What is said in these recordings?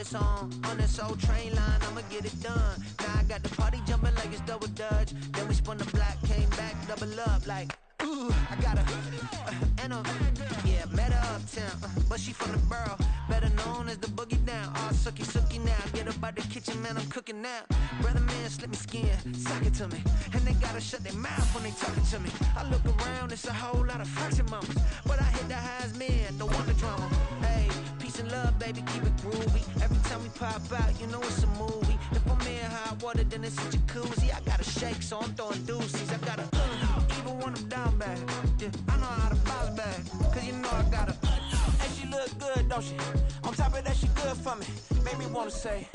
song on this old train line, I'ma get it done. Now I got the party jumping like it's double dutch. Then we spun the block, came back, double up like, ooh, I got a, and a, yeah, met her uptown, but she from the borough, better known as the boogie down. All sookie now, get up out the kitchen, man, I'm cooking now. Brother man, slip me skin, suck it to me, and they gotta shut their mouth when they talking to me. I look around, it's a whole lot of friction mamas, but I hit the highs, man, don't want the drama. Hey, peace and love, baby, keep it groovy. Every time we pop out, you know it's a movie. If I'm in hot water, then it's a jacuzzi. I gotta shake, so I'm throwing deuces. I gotta, even when I'm down bad, yeah, I know how to bounce back, cause you know I gotta, and she look good, don't she? On top of that, she good for me. Made me wanna say,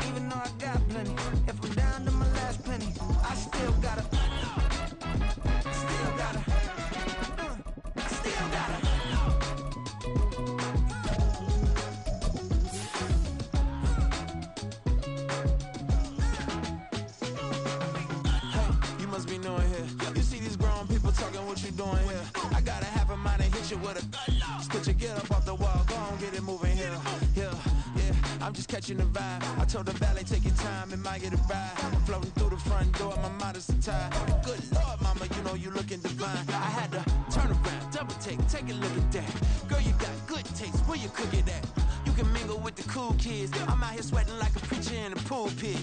even though I got plenty, if I'm down to my last penny, I still gotta, I still gotta. What you doing here? I gotta have a mind and hit you with a stitch you, get up off the wall, go on, get it moving here. Yeah, I'm just catching the vibe. I told the valet, take your time, it might get a ride. I'm floating through the front door, my mind is tied. Good Lord, mama, you know you looking divine. I had to turn around, double take a look at that. Girl, you got good taste, where you cook it at? You can mingle with the cool kids. I'm out here sweating like a preacher in a pulpit.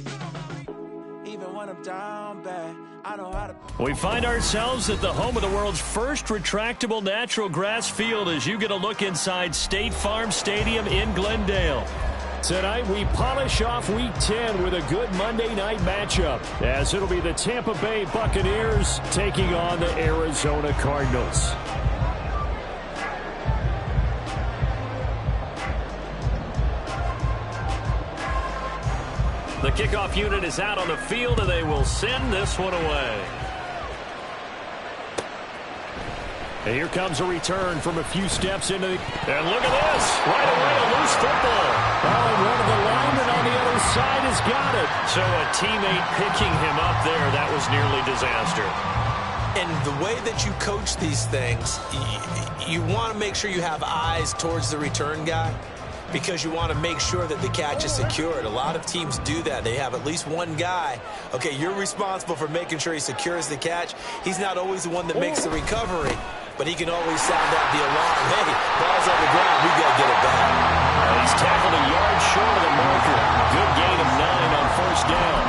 Even when I'm down bad, I know how to. We find ourselves at the home of the world's first retractable natural grass field as you get a look inside State Farm Stadium in Glendale. Tonight, we polish off Week 10 with a good Monday night matchup, as it'll be the Tampa Bay Buccaneers taking on the Arizona Cardinals. The kickoff unit is out on the field, and they will send this one away. And here comes a return from a few steps into the... And look at this. Right away, a loose football. Oh, and one of the linemen on the other side has got it. So a teammate picking him up there, that was nearly disaster. And the way that you coach these things, you want to make sure you have eyes towards the return guy, because you want to make sure that the catch is secured. A lot of teams do that. They have at least one guy. Okay, you're responsible for making sure he secures the catch. He's not always the one that makes the recovery, but he can always sound out the alarm. Hey, ball's on the ground. We got to get it back. He's tackled a yard short of the marker. Good gain of 9 on first down.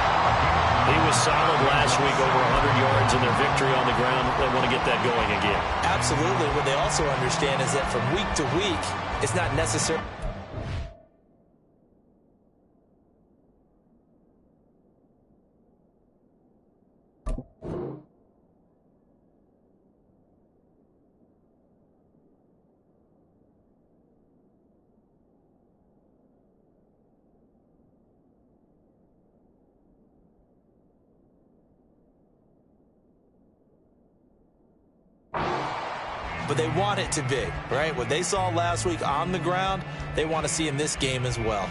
He was solid last week, over 100 yards in their victory on the ground. They want to get that going again. Absolutely. What they also understand is that from week to week, it's not necessary. But they want it to be, right? What they saw last week on the ground, they want to see in this game as well.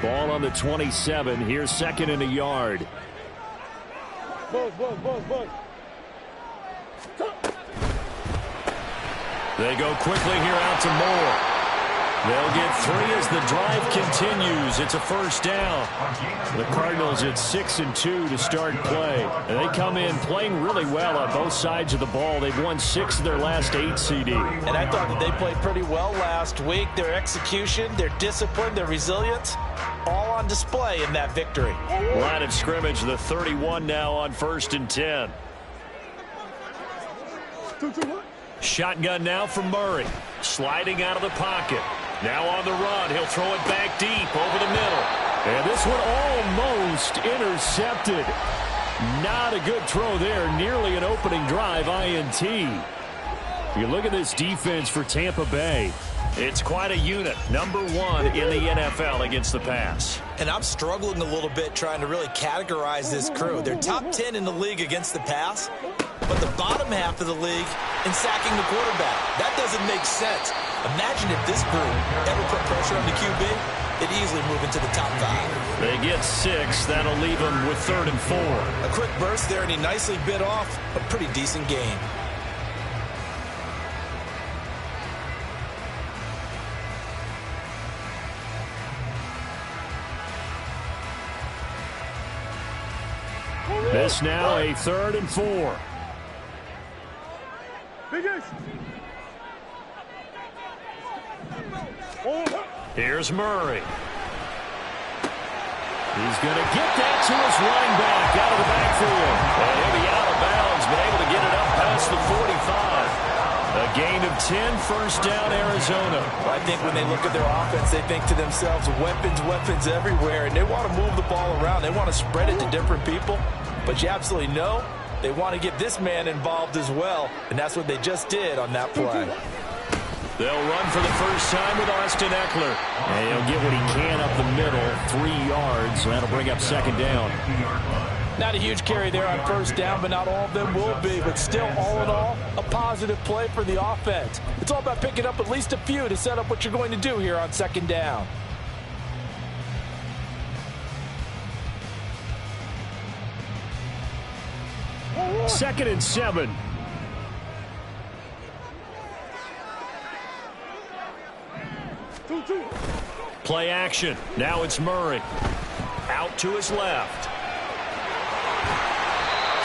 Ball on the 27. Here's second and a yard. They go quickly here out to Moore. They'll get 3 as the drive continues. It's a first down. The Cardinals at 6-2 to start play. And they come in playing really well on both sides of the ball. They've won 6 of their last 8 CD. And I thought that they played pretty well last week. Their execution, their discipline, their resilience, all on display in that victory. Line of scrimmage, the 31 now on 1st and 10. Shotgun now for Murray. Sliding out of the pocket. Now on the run. He'll throw it back deep over the middle. And this one almost intercepted. Not a good throw there. Nearly an opening drive INT. You look at this defense for Tampa Bay. It's quite a unit. Number 1 in the NFL against the pass. And I'm struggling a little bit trying to really categorize this crew. They're top 10 in the league against the pass, but the bottom half of the league in sacking the quarterback. That doesn't make sense. Imagine if this group ever put pressure on the QB, they'd easily move into the top 5. They get 6. That'll leave them with 3rd and 4. A quick burst there, and he nicely bit off a pretty decent gain. This now a 3rd and 4. Here's Murray. He's going to get that to his running back out of the backfield. And he'll be out of bounds, but able to get it up past the 45. A gain of 10, first down, Arizona. I think when they look at their offense, they think to themselves, weapons, weapons everywhere, and they want to move the ball around. They want to spread it to different people, but you absolutely know they want to get this man involved as well, and that's what they just did on that play. They'll run for the first time with Austin Eckler. And he'll get what he can up the middle, 3 yards. That'll bring up 2nd down. Not a huge carry there on first down, but not all of them will be. But still, all in all, a positive play for the offense. It's all about picking up at least a few to set up what you're going to do here on 2nd down. Second and 7. Play action. Now it's Murray. Out to his left.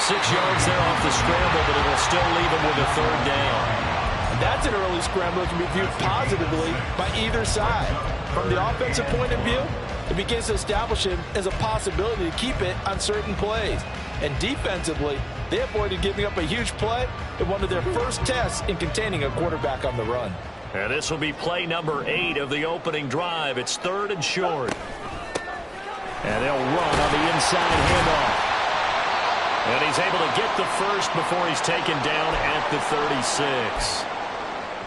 6 yards there off the scramble, but it'll still leave him with a 3rd down. And that's an early scramble that can be viewed positively by either side. From the offensive point of view, it begins to establish him as a possibility to keep it on certain plays. And defensively, they avoided giving up a huge play in one of their first tests in containing a quarterback on the run. And this will be play number 8 of the opening drive. It's 3rd and short. And they'll run on the inside handoff. And he's able to get the first before he's taken down at the 36.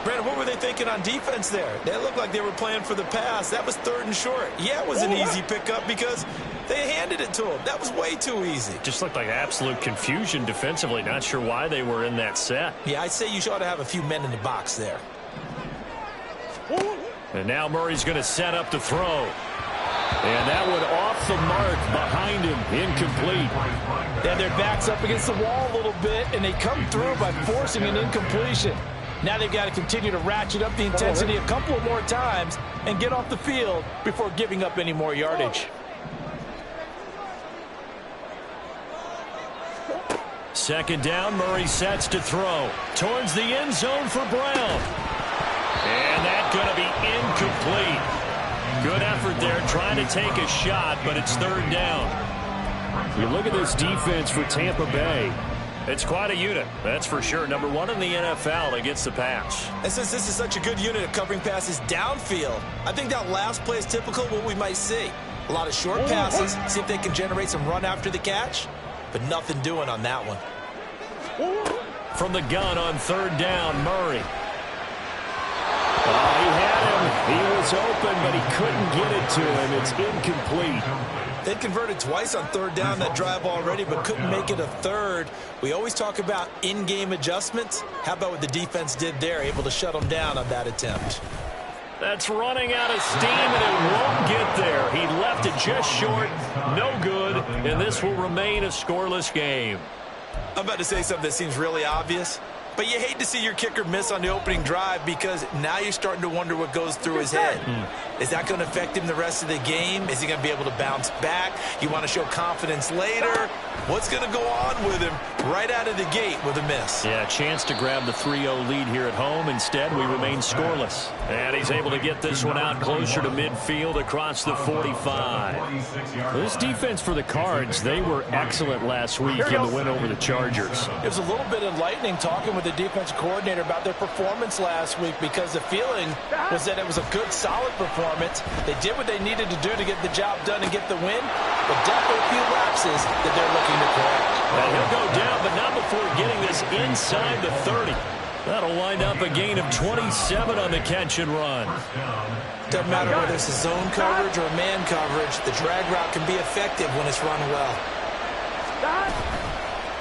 Brandon, what were they thinking on defense there? They looked like they were playing for the pass. That was 3rd and short. Yeah, it was an easy pickup because they handed it to him. That was way too easy. Just looked like absolute confusion defensively. Not sure why they were in that set. Yeah, I'd say you ought to have a few men in the box there. And now Murray's going to set up to throw. And that one off the mark behind him. Incomplete. Then their back's up against the wall a little bit, and they come through by forcing an incompletion. Now they've got to continue to ratchet up the intensity a couple of more times and get off the field before giving up any more yardage. Second down, Murray sets to throw. Towards the end zone for Brown. And that's going to be incomplete. Good effort there trying to take a shot, but it's 3rd down. You look at this defense for Tampa Bay. It's quite a unit, that's for sure. Number 1 in the NFL against the pass. And since this is such a good unit of covering passes downfield, I think that last play is typical of what we might see. A lot of short passes, see if they can generate some run after the catch, but nothing doing on that one. From the gun on 3rd down, Murray. He had him. He was open, but he couldn't get it to him. It's incomplete. They converted twice on 3rd down that drive already, but couldn't make it a 3rd. We always talk about in-game adjustments. How about what the defense did there, able to shut them down on that attempt? That's running out of steam, and it won't get there. He left it just short. No good, and this will remain a scoreless game. I'm about to say something that seems really obvious, but you hate to see your kicker miss on the opening drive because now you're starting to wonder what goes through his head. Is that going to affect him the rest of the game? Is he going to be able to bounce back? You want to show confidence later? What's going to go on with him right out of the gate with a miss? Yeah, a chance to grab the 3-0 lead here at home. Instead, we remain scoreless. And he's able to get this one out closer to midfield across the 45. This defense for the Cards, they were excellent last week in the win over the Chargers. It was a little bit enlightening talking with the defense coordinator about their performance last week because the feeling was that it was a good, solid performance. They did what they needed to do to get the job done and get the win, but definitely a few lapses that they're looking to correct. And he'll go down, but not before getting this inside the 30. That'll wind up a gain of 27 on the catch and run. Doesn't matter whether it's a zone coverage or a man coverage, the drag route can be effective when it's run well.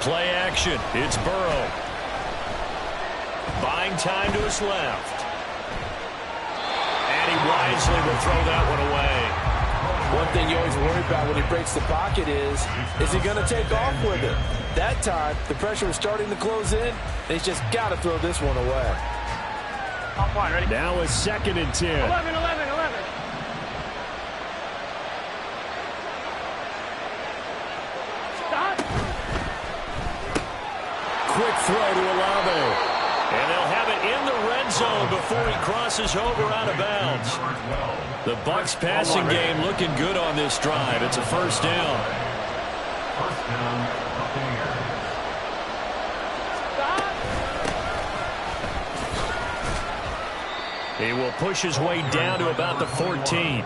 Play action. It's Burrow. Buying time to his left. And he wisely will throw that one away. One thing you always worry about when he breaks the pocket is he going to take off with it? That time, the pressure was starting to close in, and he's just got to throw this one away. Offline, ready? Now a 2nd and 10. 11. Stop. throw to Olave. And they'll have it in the red zone before he crosses over out of bounds. The Bucs passing game looking good on this drive. It's a first down. First down, Buccaneers. He will push his way down to about the 14.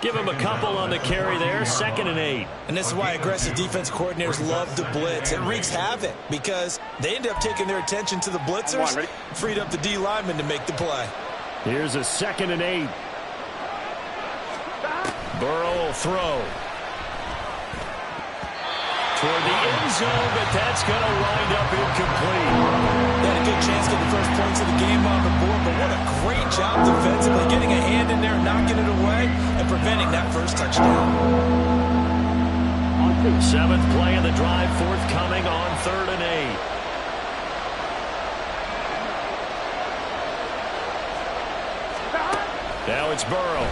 Give him a couple on the carry there, 2nd and 8. And this is why aggressive defense coordinators love to blitz. It wreaks havoc because they end up taking their attention to the blitzers, freed up the D lineman to make the play. Here's a 2nd and 8. Burrow will throw. Toward the end zone, but that's going to wind up incomplete. They had a good chance to get the first points of the game on the board, but what a great job defensively, getting a hand in there, knocking it away, and preventing that first touchdown. 7th play of the drive, forthcoming on 3rd and 8. Now it's Burrow.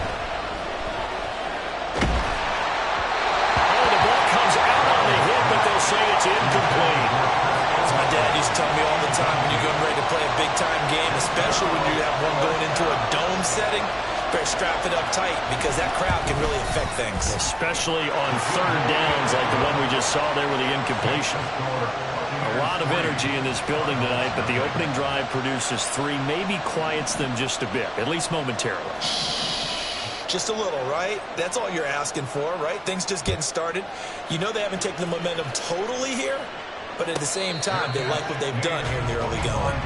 Oh, the ball comes out on the hit, but they'll say it's incomplete. As my dad used to tell me all the time, when you're getting ready to play a big-time game, especially when you have one going into a dome setting, better strap it up tight because that crowd can really affect things. Especially on 3rd downs like the one we just saw there with the incompletion. A lot of energy in this building tonight, but the opening drive produces 3, maybe quiets them just a bit, at least momentarily. Just a little, right? That's all you're asking for, right? Things just getting started. You know they haven't taken the momentum totally here, but at the same time, they like what they've done here in the early going.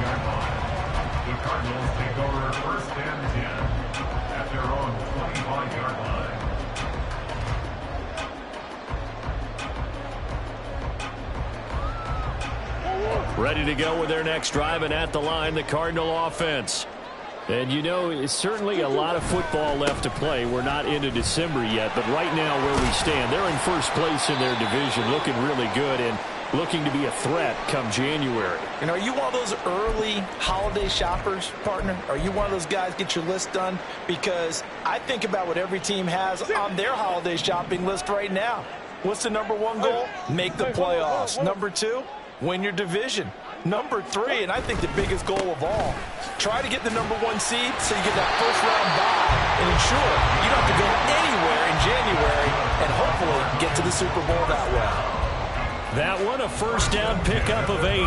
The Cardinals take over 1st and 10 at their own 25-yard line. Ready to go with their next drive, and at the line, the Cardinal offense. And, you know, it's certainly a lot of football left to play. We're not into December yet, but right now where we stand, they're in first place in their division, looking really good and looking to be a threat come January. And are you one of those early holiday shoppers, partner? Are you one of those guys get your list done? Because I think about what every team has on their holiday shopping list right now. What's the #1 goal? Make the playoffs. #2, win your division. #3, and I think the biggest goal of all, try to get the #1 seed so you get that first-round bye and ensure you don't have to go anywhere in January and hopefully get to the Super Bowl that way. That one, a first down pickup of 8.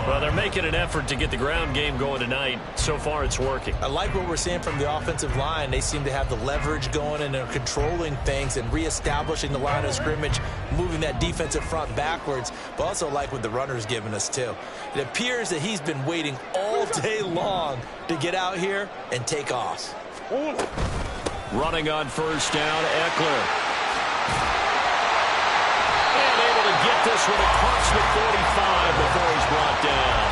Well, they're making an effort to get the ground game going tonight. So far, it's working. I like what we're seeing from the offensive line. They seem to have the leverage going and they're controlling things and reestablishing the line of scrimmage, moving that defensive front backwards, but also like what the runner's giving us, too. It appears that he's been waiting all day long to get out here and take off. Running on first down, Eckler. Get this one across the 45 before he's brought down.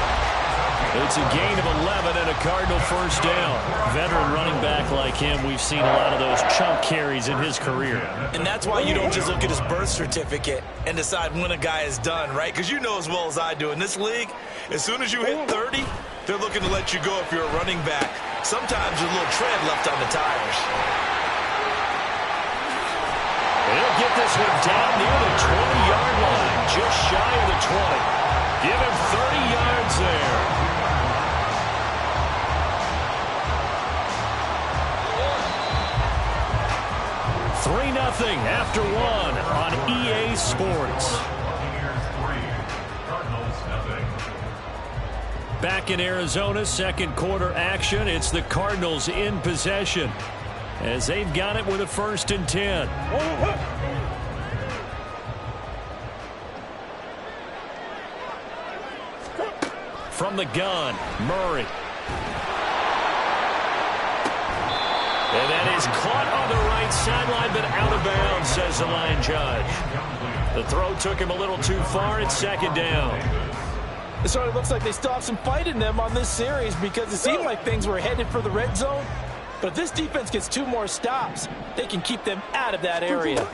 It's a gain of 11 and a Cardinal first down. Veteran running back like him, we've seen a lot of those chunk carries in his career. And that's why you don't just look at his birth certificate and decide when a guy is done, right? Because you know as well as I do, in this league, as soon as you hit 30, they're looking to let you go if you're a running back. Sometimes there's a little tread left on the tires. He'll get this one down near the 20-yard line, just shy of the 20. Give him 30 yards there. $3-0 after 1 on EA Sports. Back in Arizona, second quarter action. It's the Cardinals in possession, as they've got it with a 1st and 10. From the gun, Murray. And that is caught on the right sideline, but out of bounds, says the line judge. The throw took him a little too far. It's 2nd down. It sort of looks like they still have some fight in them on this series because it seemed like things were headed for the red zone. But if this defense gets 2 more stops, they can keep them out of that area.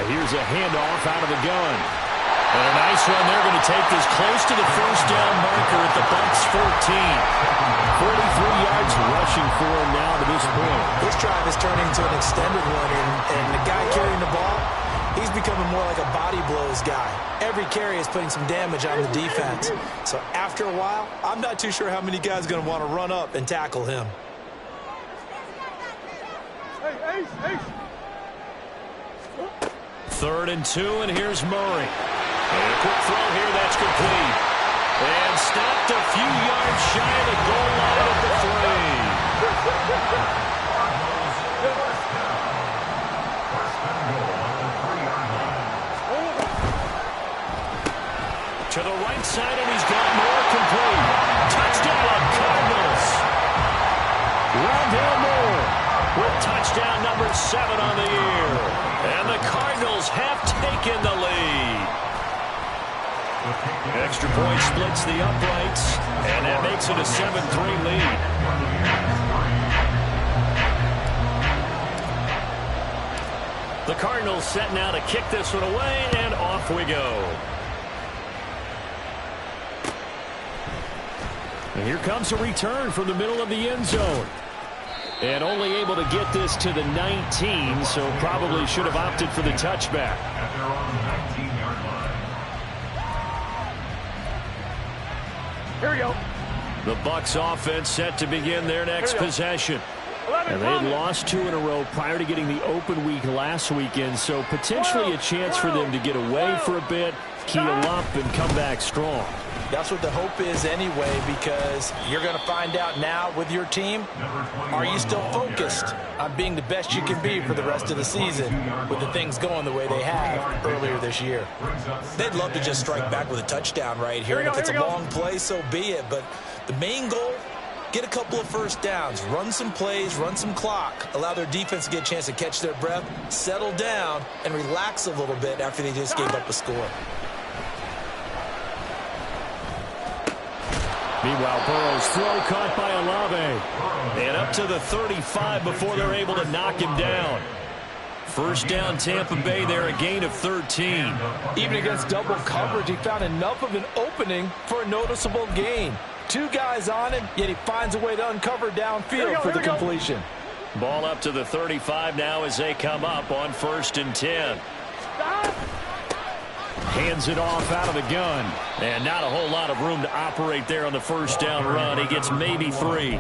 Here's a handoff out of the gun. And a nice run. They're going to take this close to the first down marker at the Bucs 14. 43 yards rushing for him now to this point. This drive is turning into an extended one, and the guy carrying the ball, He's becoming more like a body blows guy. Every carry is putting some damage on the defense. So after a while, I'm not too sure how many guys are going to want to run up and tackle him. Third and 2, and here's Murray. And a quick throw here, that's complete. And stopped a few yards shy of the goal line at the 3. To the right side, and he's got more complete. Touchdown, Cardinals. Rondale Moore with touchdown number 7 on the year. And the Cardinals have taken the lead. Extra point splits the uprights, and that makes it a 7-3 lead. The Cardinals set now to kick this one away, and off we go. And here comes a return from the middle of the end zone. And only able to get this to the 19, so probably should have opted for the touchback. At their own 19-yard line. Here we go. The Bucs offense set to begin their next possession. And they'd lost 2 in a row prior to getting the open week last weekend, so potentially a chance for them to get away for a bit, keel up, and come back strong. That's what the hope is anyway, because you're going to find out now with your team, are you still focused on being the best you can be for the rest of the season with the things going the way they have earlier this year? They'd love to just strike back with a touchdown right here. And if it's a long play, so be it. But the main goal, get a couple of first downs, run some plays, run some clock, allow their defense to get a chance to catch their breath, settle down, and relax a little bit after they just gave up a score. Meanwhile, Burrow's throw caught by Olave. And up to the 35 before they're able to knock him down. First down, Tampa Bay there, a gain of 13. Even against double coverage, he found enough of an opening for a noticeable gain. 2 guys on him, yet he finds a way to uncover downfield for the completion. Ball up to the 35 now as they come up on 1st and 10. Hands it off out of the gun. And not a whole lot of room to operate there on the first down run. He gets maybe 3.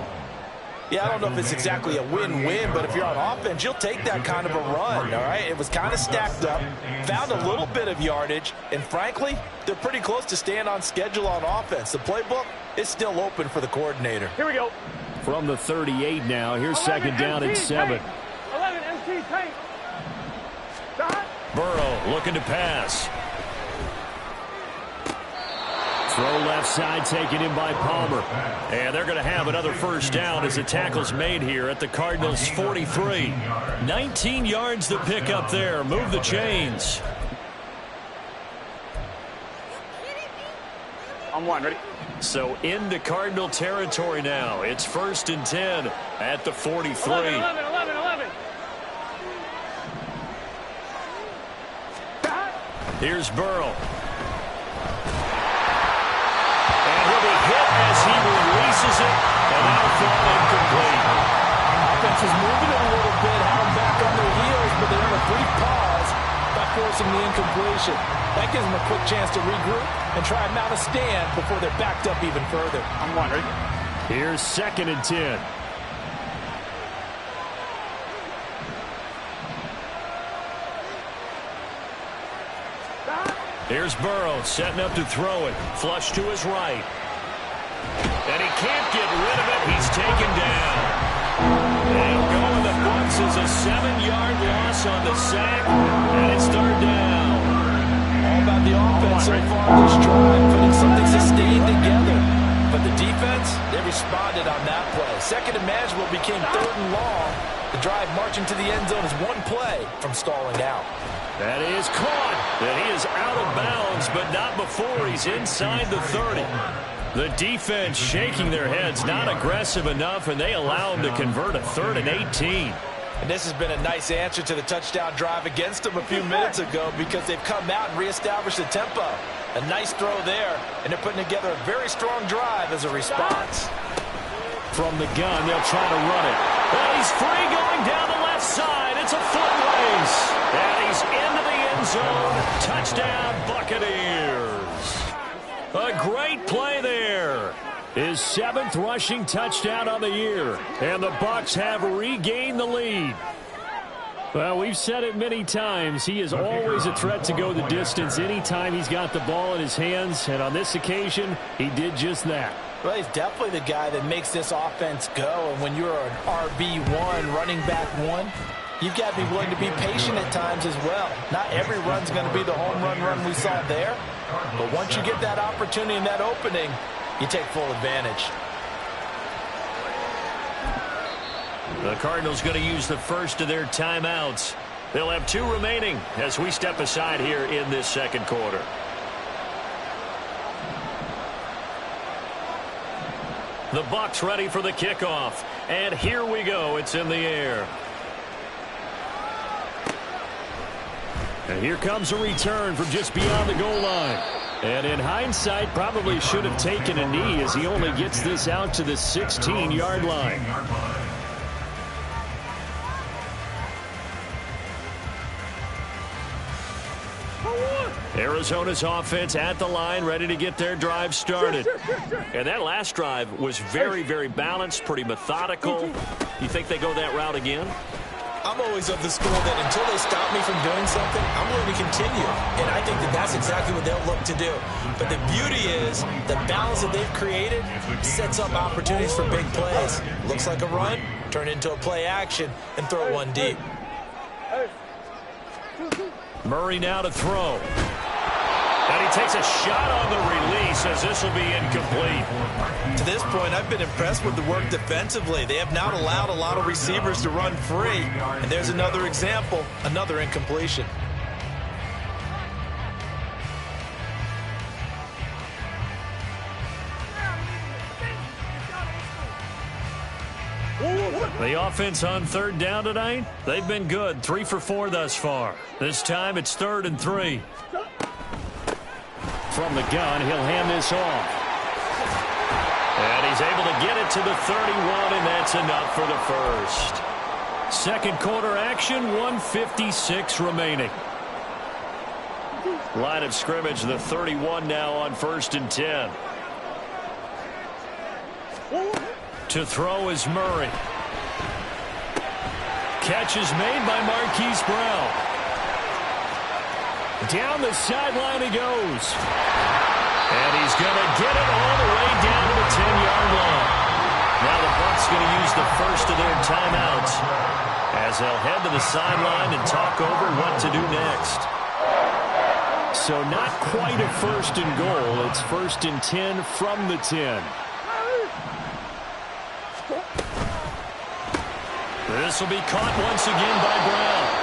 Yeah, I don't know if it's exactly a win-win, but if you're on offense, you'll take that kind of a run, all right? It was kind of stacked up, found a little bit of yardage, and frankly, they're pretty close to staying on schedule on offense. The playbook is still open for the coordinator. Here we go. From the 38 now, here's 2nd down and 7. 11 MT tank. Burrow looking to pass. Throw left side taken in by Palmer. And they're going to have another first down as the tackle's made here at the Cardinals' 43. 19 yards to pick up there. Move the chains. On 1, ready? So into Cardinal territory now. It's 1st and 10 at the 43. 11. Here's Burrow. As he releases it, and that'll fall incomplete. Offense is moving it a little bit, held back on their heels, but they earn a brief pause by forcing the incompletion. That gives them a quick chance to regroup and try and mount a stand before they're backed up even further. On 1, ready? Here's 2nd and 10. Here's Burrow setting up to throw it. Flush to his right. And he can't get rid of it. He's taken down. And go in the Bucs as a 7-yard loss on the sack. And it's 3rd down. All about the offense so far this drive, putting something sustained together. But the defense, they responded on that play. 2nd and manageable became 3rd and long. The drive marching to the end zone is 1 play from stalling out. That is caught. And he is out of bounds, but not before he's inside the 30. The defense shaking their heads, not aggressive enough, and they allow him to convert a 3rd and 18. And this has been a nice answer to the touchdown drive against them a few minutes ago because they've come out and reestablished the tempo. A nice throw there, and they're putting together a very strong drive as a response. From the gun, they'll try to run it. And he's free going down the left side. It's a foot race. And he's into the end zone. Touchdown, Buccaneers. A great play there. His 7th rushing touchdown on the year. And the Bucs have regained the lead. Well, we've said it many times. He is always a threat to go the distance anytime he's got the ball in his hands. And on this occasion, he did just that. Well, he's definitely the guy that makes this offense go. And when you're an RB1, running back one, you've got to be willing to be patient at times as well. Not every run's going to be the home run we saw there. But once you get that opportunity and that opening, you take full advantage. The Cardinals going to use the first of their timeouts. They'll have 2 remaining as we step aside here in this second quarter. The Bucs ready for the kickoff. And here we go. It's in the air. And here comes a return from just beyond the goal line. And in hindsight, probably should have taken a knee as he only gets this out to the 16-yard line. Arizona's offense at the line, ready to get their drive started. And that last drive was very, very balanced, pretty methodical. You think they go that route again? I'm always of the school that until they stop me from doing something, I'm going to continue. And I think that that's exactly what they'll look to do. But the beauty is the balance that they've created sets up opportunities for big plays. Looks like a run, turn into a play action, and throw one deep. Murray now to throw. And he takes a shot on the release as this will be incomplete. To this point, I've been impressed with the work defensively. They have not allowed a lot of receivers to run free. And there's another example, another incompletion. The offense on 3rd down tonight, they've been good. 3 for 4 thus far. This time it's 3rd and 3. From the gun, he'll hand this off. And he's able to get it to the 31, and that's enough for the first. Second quarter action, 1:56 remaining. Line of scrimmage, the 31 now on 1st and 10. To throw is Murray. Catch is made by Marquise Brown. Down the sideline he goes. And he's going to get it all the way down to the 10-yard line. Now the Bucs going to use the first of their timeouts as they'll head to the sideline and talk over what to do next. So not quite a 1st and goal. It's 1st and 10 from the 10. This will be caught once again by Brown.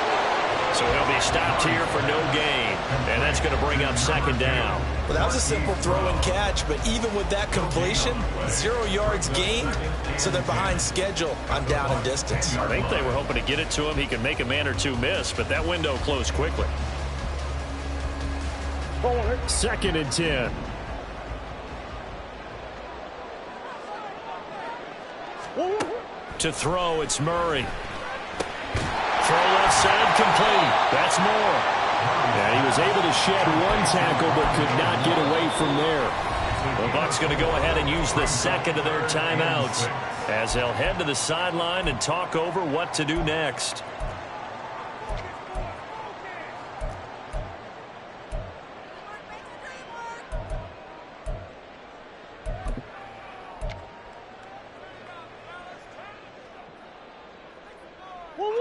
So he'll be stopped here for no gain. And that's going to bring up 2nd down. Well, that was a simple throw and catch, but even with that completion, 0 yards gained, so they're behind schedule on down and distance. I think they were hoping to get it to him. He could make a man or two miss, but that window closed quickly. 2nd and 10. To throw, it's Murray. Throw left side complete. That's Moore. And he was able to shed 1 tackle but could not get away from there. The Bucs going to go ahead and use the 2nd of their timeouts as they'll head to the sideline and talk over what to do next.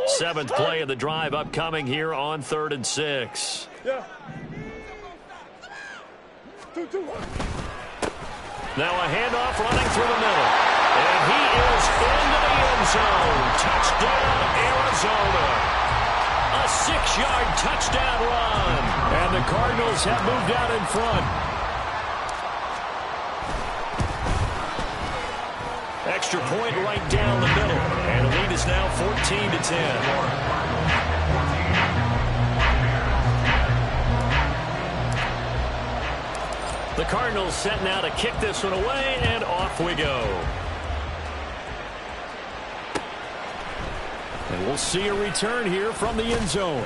Seventh play of the drive upcoming here on 3rd and 6. Yeah. Now a handoff running through the middle. And he is into the end zone. Touchdown, Arizona. A 6-yard touchdown run. And the Cardinals have moved out in front. Extra point right down the middle. And the lead is now 14-10. The Cardinals set now to kick this one away, and off we go. And we'll see a return here from the end zone.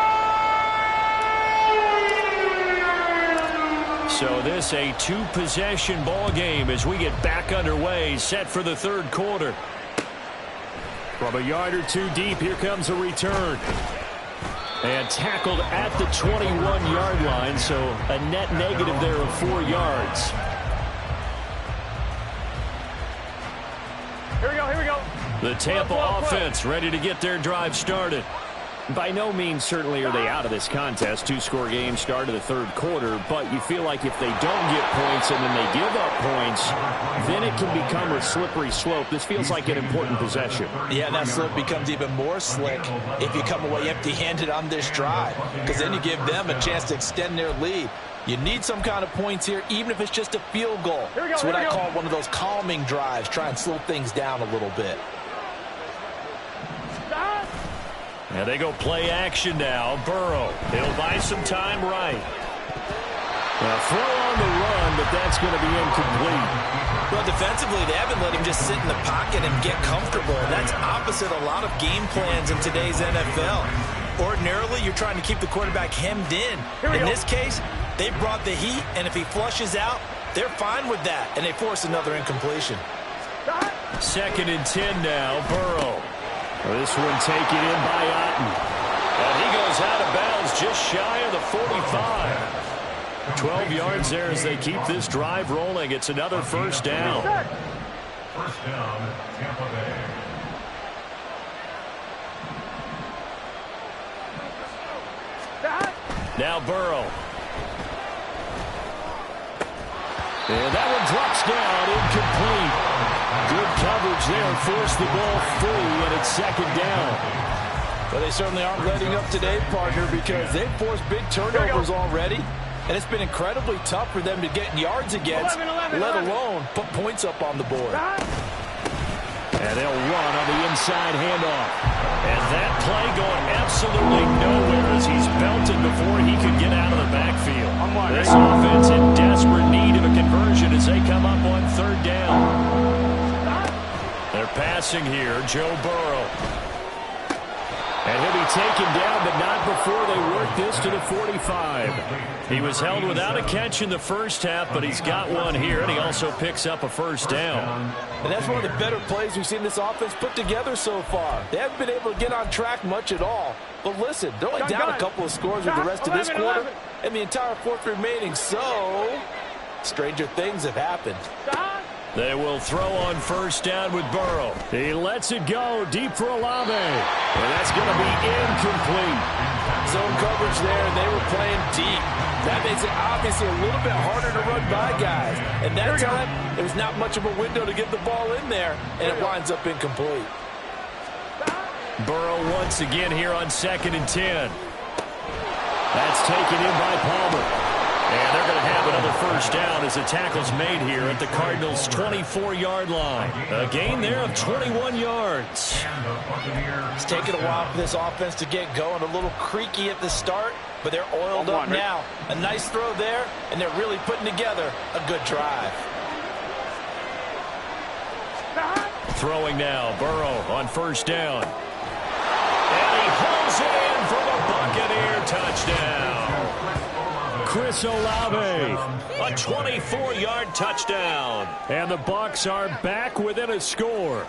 So this a two-possession ball game as we get back underway, set for the third quarter. From a yard or two deep, here comes a return. And tackled at the 21-yard line, so a net negative there of 4 yards. Here we go, here we go. The Tampa offense ready to get their drive started. By no means certainly are they out of this contest. Two-score game start of the third quarter, but you feel like if they don't get points and then they give up points, then it can become a slippery slope. This feels like an important possession. Yeah, that slope becomes even more slick if you come away empty-handed on this drive, because then you give them a chance to extend their lead. You need some kind of points here, even if it's just a field goal. It's what I call one of those calming drives. Try and slow things down a little bit. And they go play action now. Burrow, he'll buy some time right. Throw on the run, but that's going to be incomplete. Well, defensively, they haven't let him just sit in the pocket and get comfortable. That's opposite a lot of game plans in today's NFL. Ordinarily, you're trying to keep the quarterback hemmed in. In this case, they brought the heat, and if he flushes out, they're fine with that, and they force another incompletion. 2nd and 10 now, Burrow. This one taken in by Otten. And he goes out of bounds just shy of the 45. 12 yards there as they keep this drive rolling. It's another first down. First down, Tampa Bay. Now Burrow. And that one drops down, incomplete. Good coverage there, forced the ball free, and it's 2nd down. Well, they certainly aren't letting up today, partner, because they've forced big turnovers already, and it's been incredibly tough for them to get yards against, let alone put points up on the board. And they'll run on the inside handoff. And that play going absolutely nowhere as he's belted before he could get out of the backfield. This offense in desperate need of a conversion as they come up on 3rd down. They're passing here, Joe Burrow. And he'll be taken down, but not before they work this to the 45. He was held without a catch in the first half, but he's got one here, and he also picks up a first down. And that's one of the better plays we've seen this offense put together so far. They haven't been able to get on track much at all. But listen, they're only down a couple of scores with the rest of this quarter and the entire 4th remaining. So, stranger things have happened. They will throw on first down with Burrow. He lets it go deep for Olave. And that's going to be incomplete. Zone coverage there, and they were playing deep. That makes it obviously a little bit harder to run by guys. And that time, there was not much of a window to get the ball in there, and it winds up incomplete. Burrow once again here on 2nd and 10. That's taken in by Palmer. And they're going to have another first down as the tackle's made here at the Cardinals' 24-yard line. A gain there of 21 yards. It's taken a while for this offense to get going. A little creaky at the start, but they're oiled up now. A nice throw there, and they're really putting together a good drive. Throwing now, Burrow on first down. And he pulls it in for the Buccaneer touchdown. Chris Olave, a 24-yard touchdown. And the Bucs are back within a score.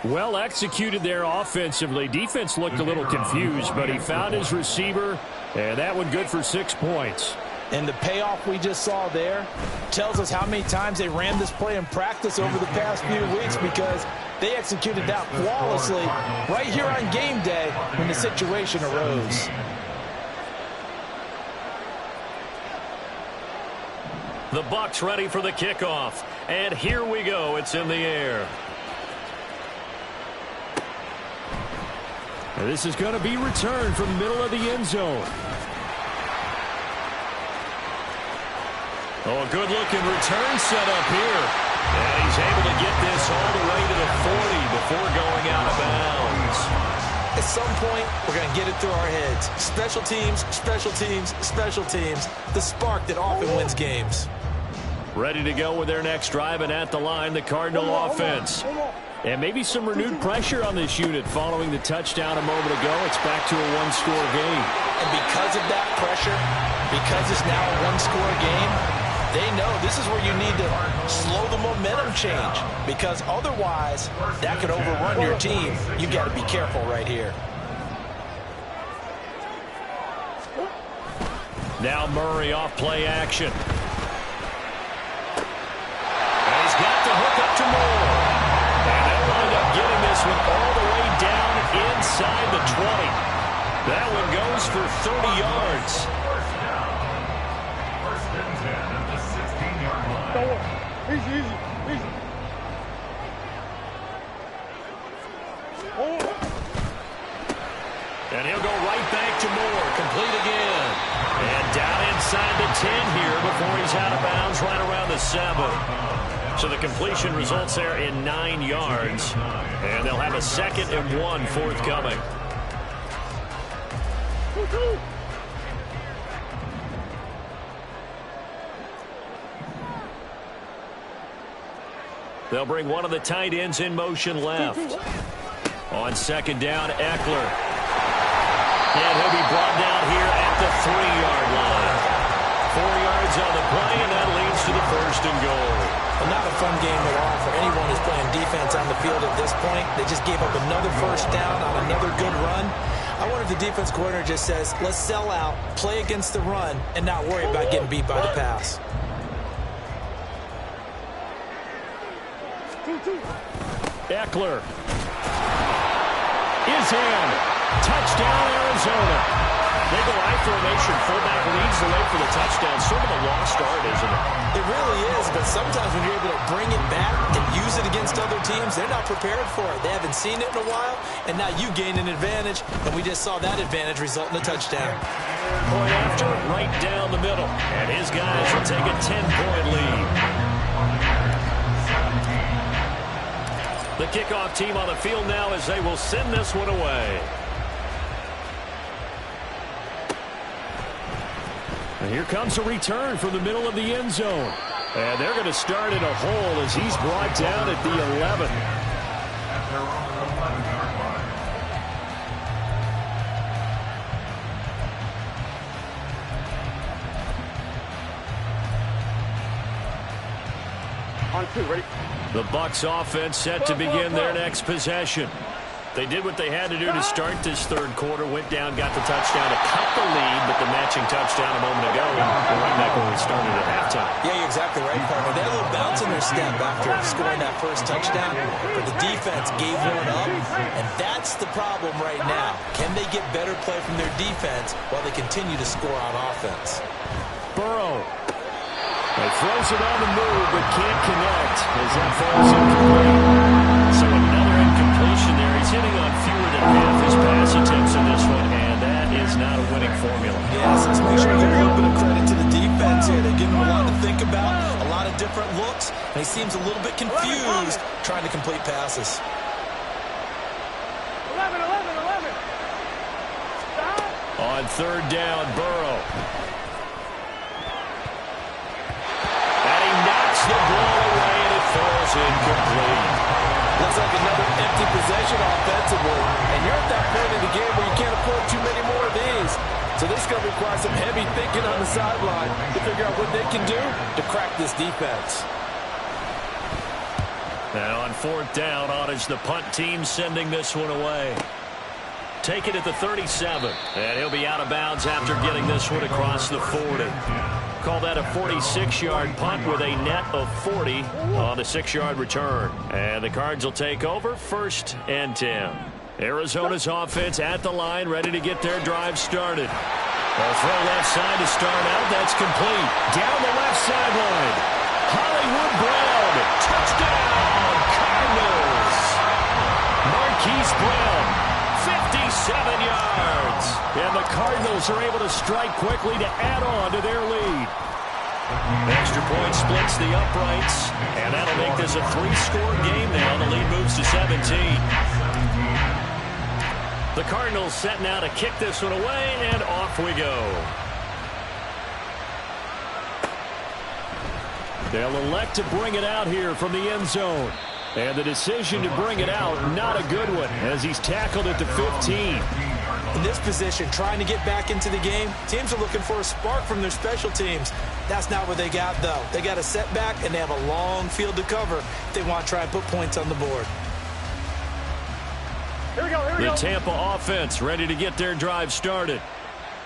Well executed there offensively. Defense looked a little confused, but he found his receiver, and that one good for 6 points. And the payoff we just saw there tells us how many times they ran this play in practice over the past few weeks, because they executed that flawlessly right here on game day when the situation arose. The Bucs ready for the kickoff. And here we go. It's in the air. And this is going to be returned from the middle of the end zone. Oh, a good-looking return set up here. And he's able to get this all the way to the 40 before going out of bounds. At some point, we're going to get it through our heads. Special teams, special teams, special teams. The spark that often wins games. Ready to go with their next drive, and at the line, the Cardinal offense. And maybe some renewed pressure on this unit following the touchdown a moment ago. It's back to a one-score game. And because of that pressure, because it's now a one-score game, They know this is where you need to slow the momentum change, because otherwise that could overrun your team. You've got to be careful right here. Now Murray off play action. And he's got the hook up to Moore. And they'll wind up getting this one all the way down inside the 20. That one goes for 30 yards. First and 10 at the 16-yard line. Easy. And he'll go right back to Moore. Complete again. And down inside the 10 here before he's out of bounds right around the 7. So the completion results there in 9 yards. And they'll have a 2nd and 1 forthcoming. They'll bring one of the tight ends in motion left. On 2nd down, Eckler. And he'll be brought down here at the 3-yard line. 4 yards on the play, and that leads to the 1st and goal. Well, not a fun game at all for anyone who's playing defense on the field at this point. They just gave up another 1st down on another good run. I wonder if the defense coordinator just says, let's sell out, play against the run, and not worry about getting beat by the pass. Eckler is in. Touchdown, Arizona. They go I formation. Fullback leads the way for the touchdown. Sort of a lost art, isn't it? It really is, but sometimes when you're able to bring it back and use it against other teams, they're not prepared for it. They haven't seen it in a while, and now you gain an advantage, and we just saw that advantage result in a touchdown. Point after, right down the middle. And his guys will take a 10-point lead. The kickoff team on the field now as they will send this one away. And here comes a return from the middle of the end zone. And they're going to start in a hole as he's brought down at the 11. At their own 11-yard line. On 2, ready? The Bucs offense set to begin their next possession. They did what they had to do to start this 3rd quarter. Went down, got the touchdown to cut the lead, but the matching touchdown a moment ago, and right back where we started at halftime. Yeah, you're exactly right, partner. They had a little bounce in their step after scoring that 1st touchdown, but the defense gave one up, and that's the problem right now. Can they get better play from their defense while they continue to score on offense? Burrow. He throws it on the move, but can't connect as that falls incomplete. So another incompletion there. He's hitting on fewer than half his pass attempts in this one, and that is not a winning formula. Yes, let's make sure we give a little bit of credit to the defense here. They give him a lot to think about, a lot of different looks, and he seems a little bit confused trying to complete passes. 11. On 3rd down, Burrow. The ball away, and it falls incomplete. Looks like another empty possession offensively. And you're at that point in the game where you can't afford too many more of these. So this is going to require some heavy thinking on the sideline to figure out what they can do to crack this defense. Now on 4th down, on is the punt team sending this one away. Take it at the 37. And he'll be out of bounds after getting this one across the 40. Call that a 46-yard punt with a net of 40 on the 6-yard return. And the Cards will take over 1st and 10. Arizona's offense at the line, ready to get their drive started. They'll throw left side to start out. That's complete. Down the left sideline. Hollywood Brown. Touchdown, Cardinals. Marquise Brown, 57 yards. And the Cardinals are able to strike quickly to add on to their lead. Extra point splits the uprights, and that'll make this a 3-score game now. The lead moves to 17. The Cardinals set now to kick this one away, and off we go. They'll elect to bring it out here from the end zone. And the decision to bring it out, not a good one, as he's tackled at the 15. In this position, trying to get back into the game, teams are looking for a spark from their special teams. That's not what they got, though. They got a setback, and they have a long field to cover if they want to try and put points on the board. Here we go. The Tampa offense ready to get their drive started.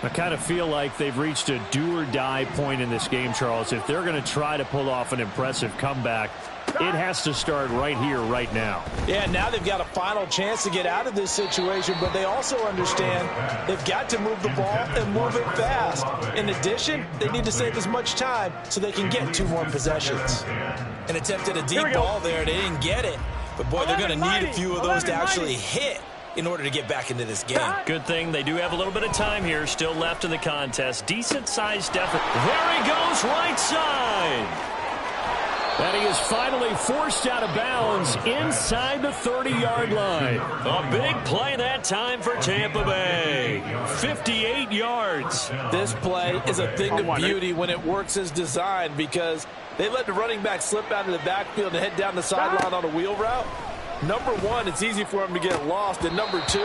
I kind of feel like they've reached a do-or-die point in this game, Charles. If they're going to try to pull off an impressive comeback, it has to start right here, right now. Yeah, now they've got a final chance to get out of this situation, but they also understand they've got to move the ball and move it fast. In addition, they need to save as much time so they can get 2 more possessions. An attempt at a deep ball there. They didn't get it. But, boy, they're going to need a few of those to actually hit in order to get back into this game. Good thing they do have a little bit of time here still left in the contest. Decent-sized deficit. There he goes, right side. And he is finally forced out of bounds inside the 30-yard line. A big play that time for Tampa Bay. 58 yards. This play is a thing of beauty when it works as designed because they let the running back slip out of the backfield and head down the sideline on a wheel route. Number 1, it's easy for him to get lost. And number 2,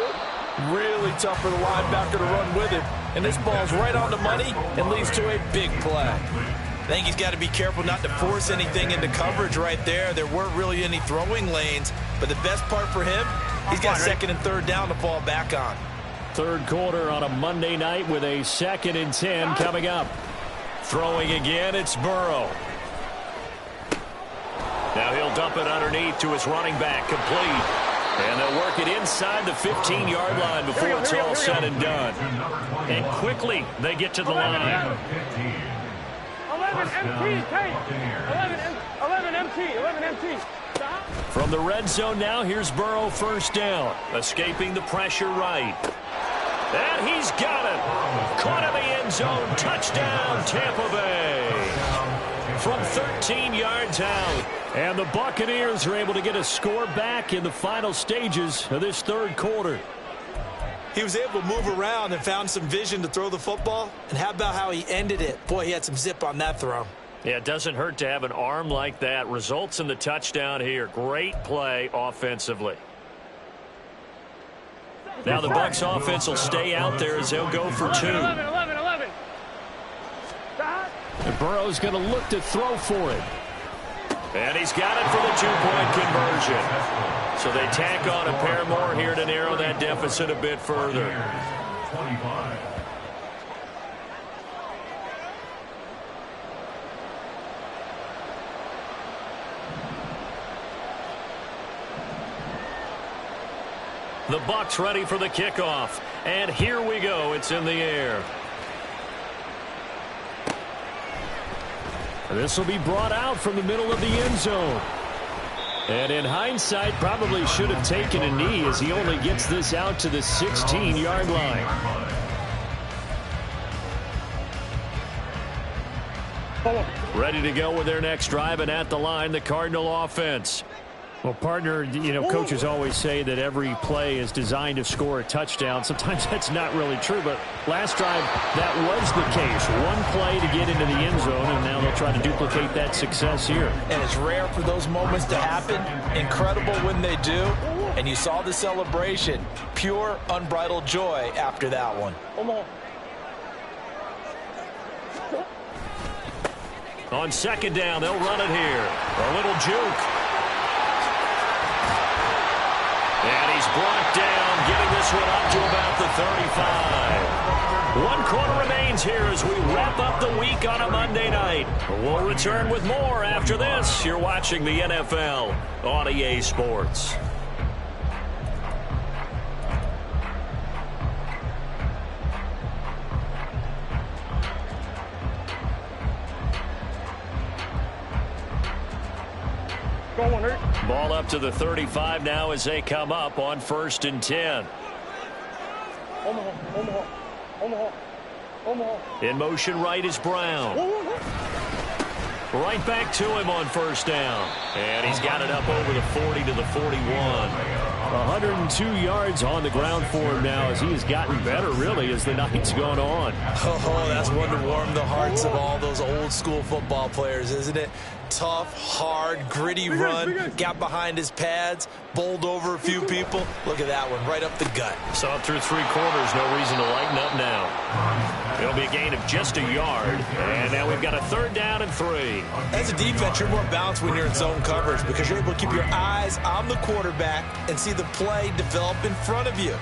really tough for the linebacker to run with him. And this ball's right on the money and leads to a big play. I think he's got to be careful not to force anything into coverage right there. There weren't really any throwing lanes, but the best part for him, he's got 2nd and 3rd down to fall back on. Third quarter on a Monday night with a 2nd and 10 coming up. Throwing again, it's Burrow. Now he'll dump it underneath to his running back, complete. And they'll work it inside the 15-yard line before it's all said and done. And quickly they get to the line. 11 MT. Stop. From the red zone now, here's Burrow first down. Escaping the pressure right. And he's got it. Caught in the end zone. Touchdown, Tampa Bay. From 13 yards out. And the Buccaneers are able to get a score back in the final stages of this third quarter. He was able to move around and found some vision to throw the football. And how about how he ended it? Boy, he had some zip on that throw. Yeah, it doesn't hurt to have an arm like that. Results in the touchdown here. Great play offensively. Now the Bucs offense will stay out there as they'll go for 2. 11. Stop. And Burrow's going to look to throw for it. And he's got it for the 2-point conversion. So they tack on a pair more here to narrow that deficit a bit further. 25. The Bucs ready for the kickoff. And here we go. It's in the air. This will be brought out from the middle of the end zone. And in hindsight, probably should have taken a knee as he only gets this out to the 16-yard line. Ready to go with their next drive, and at the line, the Cardinal offense. Well, partner, you know, coaches always say that every play is designed to score a touchdown. Sometimes that's not really true, but last drive, that was the case. One play to get into the end zone, and now they'll try to duplicate that success here. And it's rare for those moments to happen. Incredible when they do. And you saw the celebration. Pure, unbridled joy after that one. On 2nd down, they'll run it here. A little juke. And he's brought down, getting this one up to about the 35. 1 quarter remains here as we wrap up the week on a Monday night. We'll return with more after this. You're watching the NFL on EA Sports. Ball up to the 35 now as they come up on 1st and 10. In motion right is Brown. Right back to him on 1st down. And he's got it up over the 40 to the 41. 102 yards on the ground for him now as he has gotten better, really, as the night's gone on. Oh, that's one to warm the hearts of all those old school football players, isn't it? tough, hard, gritty run. Got behind his pads, bowled over a few people. Look at that one, right up the gut. Saw it through 3 quarters. No reason to lighten up now. It'll be a gain of just a yard. And now we've got a 3rd down and 3. As a defense, you're more balanced when you're in zone coverage because you're able to keep your eyes on the quarterback and see the play develop in front of you.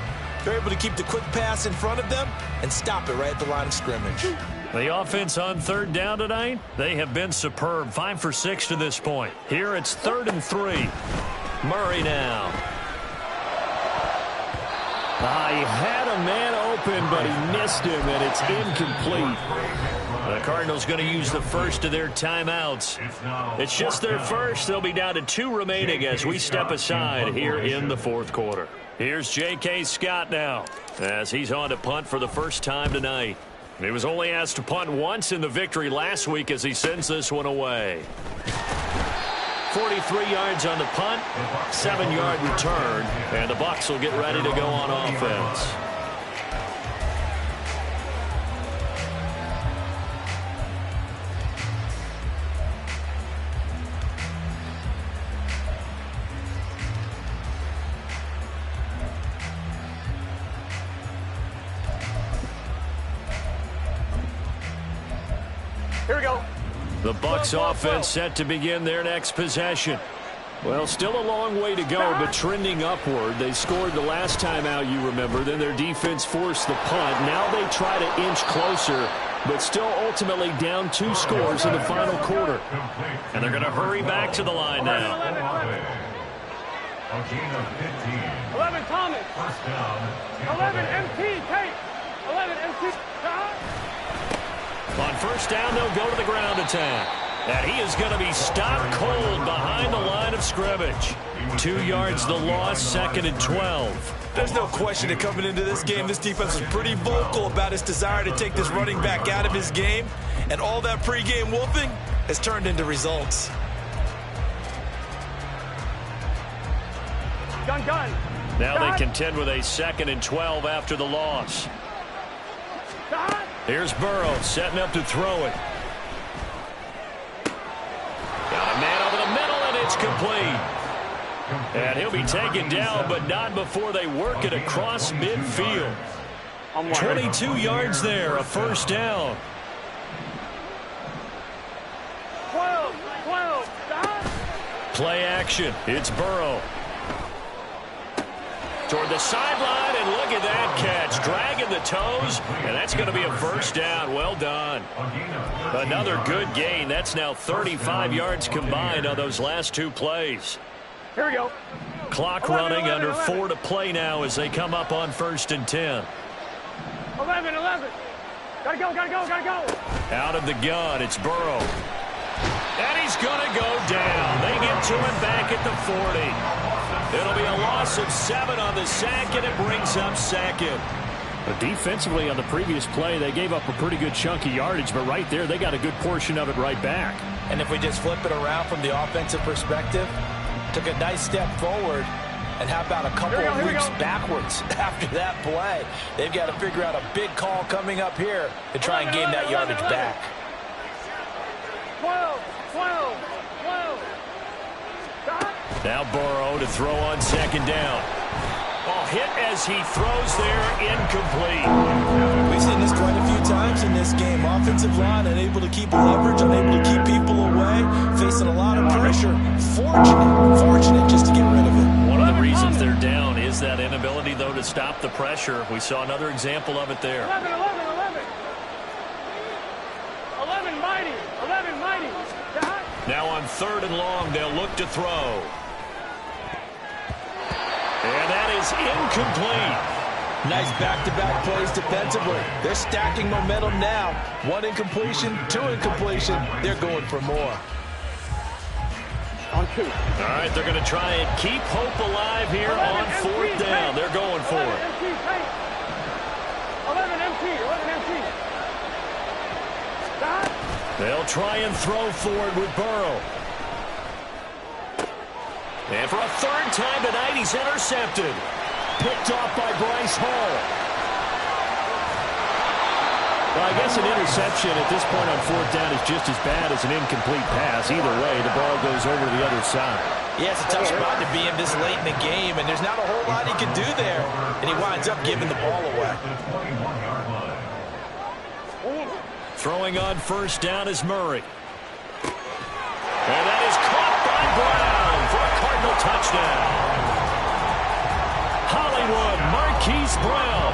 You're able to keep the quick pass in front of them and stop it right at the line of scrimmage. The offense on 3rd down tonight, they have been superb. 5 for 6 to this point. Here it's 3rd and 3. Murray now. He had a man open, but he missed him, and it's incomplete. The Cardinals going to use the first of their timeouts. It's just their first. They'll be down to 2 remaining as we step aside here in the 4th quarter. Here's J.K. Scott now as he's on to punt for the first time tonight. He was only asked to punt once in the victory last week as he sends this one away. 43 yards on the punt, 7-yard return, and the Bucs will get ready to go on offense. Here we go. The Bucs offense set to begin their next possession. Well, still a long way to go, but trending upward. They scored the last time out, you remember. Then their defense forced the punt. Now they try to inch closer, but still ultimately down 2 scores in the final quarter. And they're going to hurry back to the line now. A gain of 15. 11 Thomas. First down. 11 MT. Tate. 11 MT. On first down, they'll go to the ground attack. And he is going to be stopped cold behind the line of scrimmage. 2 yards the loss, 2nd and 12. There's no question that coming into this game, this defense was pretty vocal about its desire to take this running back out of his game. And all that pregame whooping has turned into results. Gun. Now they contend with a 2nd and 12 after the loss. Here's Burrow setting up to throw it. Got a man over the middle, and it's complete. And he'll be taken down, but not before they work it across midfield. 22 yards there, a first down. 12. Play action. It's Burrow. Toward the sideline, and look at that catch. Dragging the toes, and that's going to be a first down. Well done. Another good gain. That's now 35 yards combined on those last 2 plays. Here we go. Clock running, under 4 to play now as they come up on 1st and 10. 11. Gotta go. Out of the gun, it's Burrow. And he's going to go down. They get to him back at the 40. It'll be a loss of 7 on the sack, and it brings up 2nd. But defensively on the previous play, they gave up a pretty good chunk of yardage, but right there, they got a good portion of it right back. And if we just flip it around from the offensive perspective, took a nice step forward, and how about a couple of weeks backwards after that play? They've got to figure out a big call coming up here to try and gain that yardage back. 12. Now Burrow to throw on 2nd down. Oh, hit as he throws there, incomplete. We've seen this quite a few times in this game. Offensive line unable to keep leverage, unable to keep people away, facing a lot of pressure. Fortunate just to get rid of it. One of the reasons they're down is that inability, though, to stop the pressure. We saw another example of it there. 11 mighty. Now on 3rd and long, they'll look to throw. And that is incomplete. Nice back-to-back plays defensively. They're stacking momentum now. 1 incompletion, 2 incompletion. They're going for more. On 2. All right, they're going to try and keep hope alive here on 4th down. They're going for it. 11 MT. They'll try and throw forward with Burrow. And for a 3rd time tonight, he's intercepted. Picked off by Bryce Hall. Well, I guess an interception at this point on fourth down is just as bad as an incomplete pass. Either way, the ball goes over to the other side. Yeah, it's a tough spot to be in this late in the game, and there's not a whole lot he can do there. And he winds up giving the ball away. Throwing on first down is Murray. And that is caught by Brown for a Cardinal touchdown. Hollywood Marquise Brown.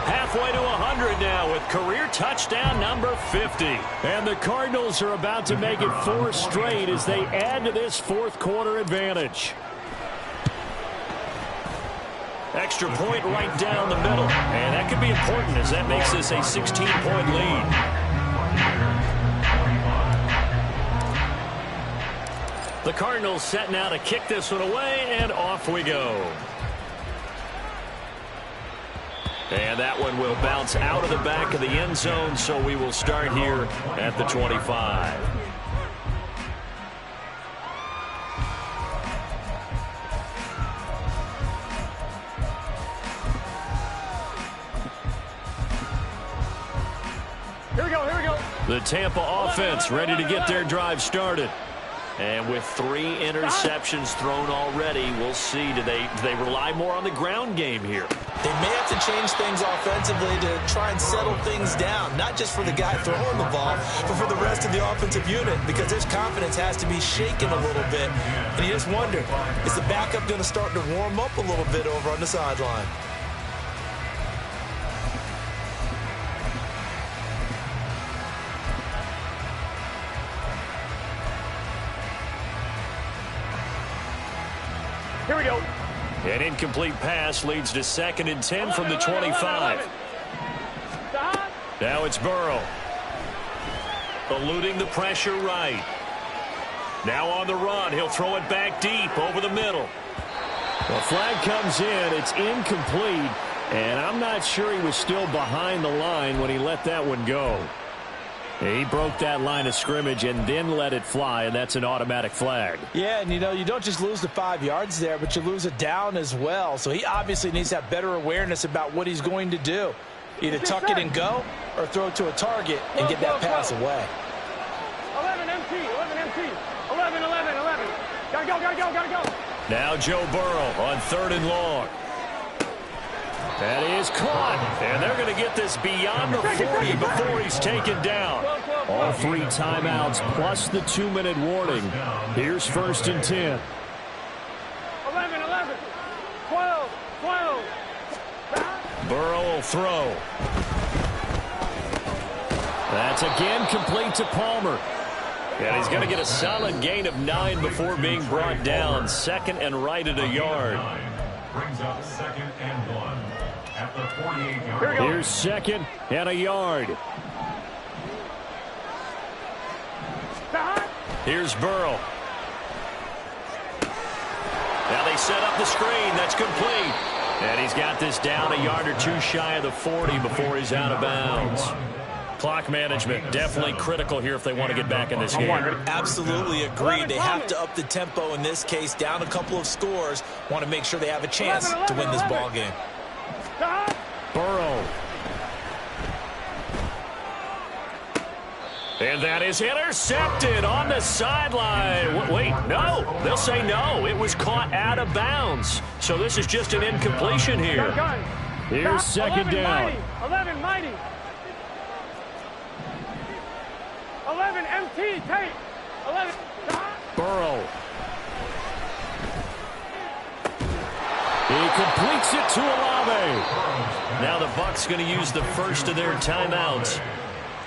Halfway to 100 now with career touchdown number 50. And the Cardinals are about to make it 4 straight as they add to this fourth quarter advantage. Extra point right down the middle. And that could be important as that makes this a 16-point lead. The Cardinals set now to kick this one away, and off we go. And that one will bounce out of the back of the end zone, so we will start here at the 25. Here we go, here we go. The Tampa offense ready to get their drive started. And with 3 interceptions thrown already, we'll see. Do they rely more on the ground game here? They may have to change things offensively to try and settle things down, not just for the guy throwing the ball, but for the rest of the offensive unit, because his confidence has to be shaken a little bit. And you just wonder, is the backup going to start to warm up a little bit over on the sideline? Here we go. An incomplete pass leads to 2nd and 10 from the 25. Now it's Burrow. Eluding the pressure right. Now on the run. He'll throw it back deep over the middle. The flag comes in. It's incomplete. And I'm not sure he was still behind the line when he let that one go. He broke that line of scrimmage and then let it fly, and that's an automatic flag. Yeah, and you don't just lose the 5 yards there, but you lose it down as well. So he obviously needs to have better awareness about what he's going to do. Either tuck it and go or throw it to a target and get that pass away. 11 MT, 11 MT, 11, 11, 11. Gotta go, gotta go, gotta go. Now Joe Burrow on 3rd and long. That is caught, and they're going to get this beyond the 40 before he's taken down. All 3 timeouts plus the 2-minute warning. Here's 1st and 10. 11, 11, 12, 12. Burrow will throw. That's again complete to Palmer. And he's going to get a solid gain of 9 before being brought down. 2nd and right at a yard. Brings up 2nd and 1 at the 48-yard line. Here's 2nd and a yard. Here's Burrow. Now they set up the screen. That's complete. And he's got this down a yard or 2 shy of the 40 before he's out of bounds. Clock management definitely critical here if they want to get back in this game. Absolutely agreed. They have to up the tempo in this case, down a couple of scores. Want to make sure they have a chance to win this ball game. Burrow. And that is intercepted on the sideline. Wait, no. They'll say no. It was caught out of bounds. So this is just an incompletion here. Here's 2nd down. 11 mighty. 11 MT tape. 11. Burrow. He completes it to Olave. Now the Bucs going to use the first of their timeouts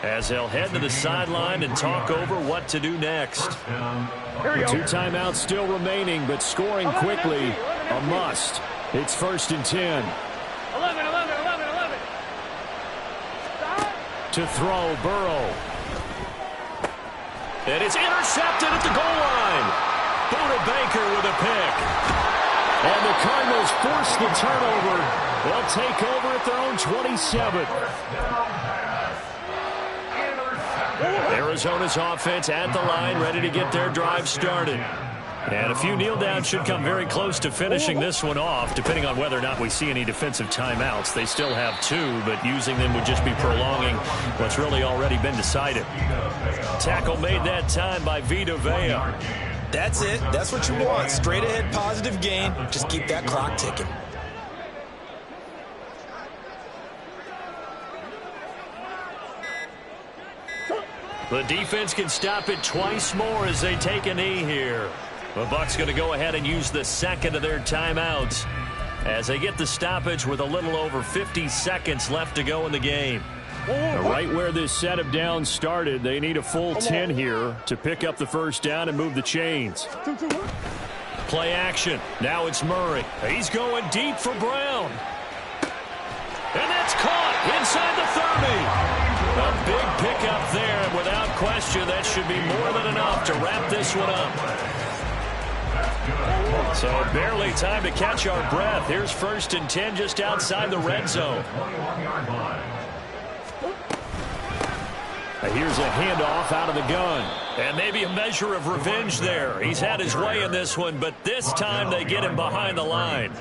as they'll head to the sideline and talk over what to do next. 2 timeouts still remaining, but scoring quickly a must. It's 1st and 10. 11, 11, 11, 11. To throw, Burrow. And it's intercepted at the goal line. Buda Baker with a pick. And the Cardinals force the turnover. They'll take over at their own 27. Arizona's offense at the line, ready to get their drive started. And a few kneel downs should come very close to finishing this one off, depending on whether or not we see any defensive timeouts. They still have 2, but using them would just be prolonging what's really already been decided. Tackle made that time by Vita Vea. That's it. That's what you want. Straight ahead positive gain. Just keep that clock ticking. The defense can stop it twice more as they take a knee here. The Bucs going to go ahead and use the second of their timeouts as they get the stoppage with a little over 50 seconds left to go in the game. Right where this set of downs started, they need a full 10 here to pick up the first down and move the chains. Play action. Now it's Murray. He's going deep for Brown. And that's caught inside the 30. A big pickup there, and without question, that should be more than enough to wrap this one up. So barely time to catch our breath. Here's 1st and 10 just outside the red zone. Here's a handoff out of the gun. And maybe a measure of revenge there. He's had his way in this one, but this time they get him behind the line.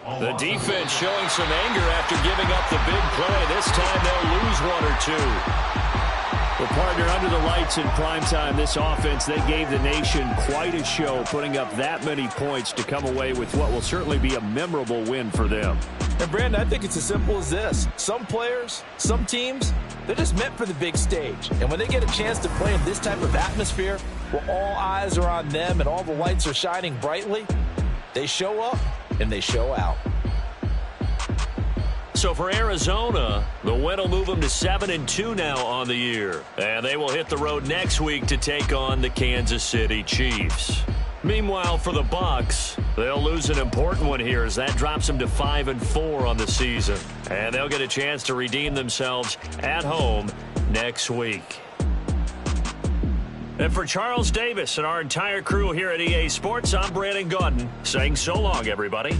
The defense showing some anger after giving up the big play. This time they'll lose 1 or 2. Well, partner, under the lights in primetime, this offense, they gave the nation quite a show, putting up that many points to come away with what will certainly be a memorable win for them. And, Brandon, I think it's as simple as this. Some players, some teams, they're just meant for the big stage. And when they get a chance to play in this type of atmosphere where all eyes are on them and all the lights are shining brightly, they show up and they show out. So for Arizona, the win will move them to 7-2 now on the year. And they will hit the road next week to take on the Kansas City Chiefs. Meanwhile, for the Bucs, they'll lose an important one here as that drops them to 5-4 on the season. And they'll get a chance to redeem themselves at home next week. And for Charles Davis and our entire crew here at EA Sports, I'm Brandon Gaudin saying so long, everybody.